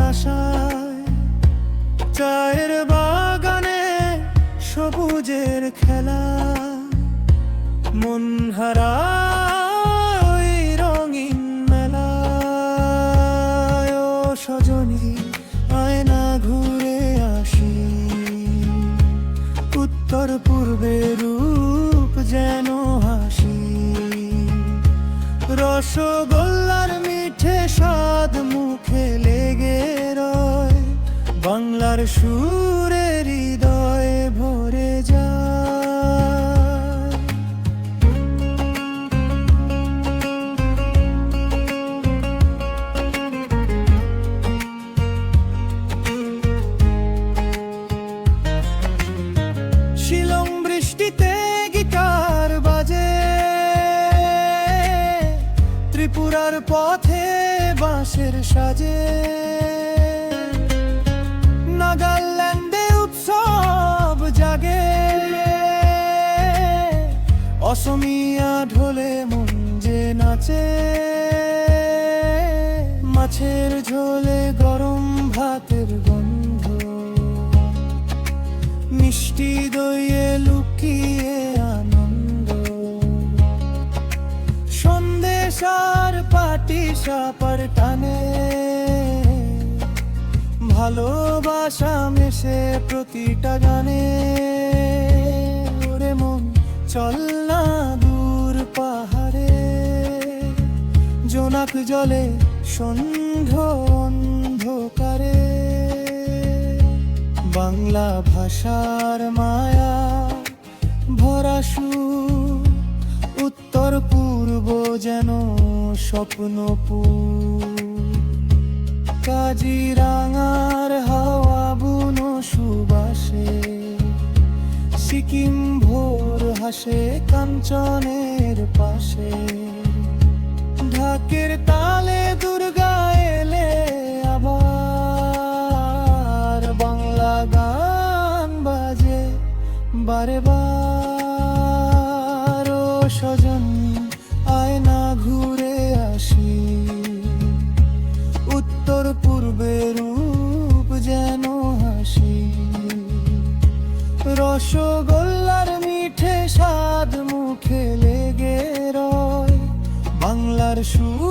আশায়, চায়ের বাগানে সবুজের খেলা, মন হারায় ওই রঙিন মেলায়। ও সজনী আয়না ঘুরে আসি, উত্তর পূর্বে রূপ যেন হাসি। রসগোল্লার মিঠে স্বাদ মুখে লেগে রয়, বাংলার সুরে হৃদয়ে ভরে যায়। শিলং বৃষ্টিতে গিটার বাজে, ত্রিপুরার পথে বাঁশের সাজে, নাগাল্যান্ডে উৎসব জাগে, অসমিয়া ঢোলে মন যে নাচে। মাছের ঝোলে গরম ভাতের গন্ধ, মিষ্টি দইয়ে লুকিয়ে আনন্দ। সন্দেশ আর পাটি সাপার টানে, ভালোবাসা মেশে প্রতিটা গানে। ওরে মন চল না দূর পাহাড়ে, জোনাক জলে সন্ধ্য অন্ধকারে। বাংলা ভাষার মায়া ভরা সুর, উত্তর পূর্ব যেন স্বপ্নপুর। কাজিরাঙার হাওয়া বুনো সুবাসে, সিকিম ভোর হাসে কাঞ্চনের পাশে। ঢাকের তালে দুর্গা এলে আবার, বাংলা গান বাজে বারে বার। ও সজনী আয়না ঘুরে আসি, উত্তর পূর্বে রূপ যেন হাসি। রসগোল্লার মিঠে স্বাদ মুখে লেগে রয়, বাংলার সুর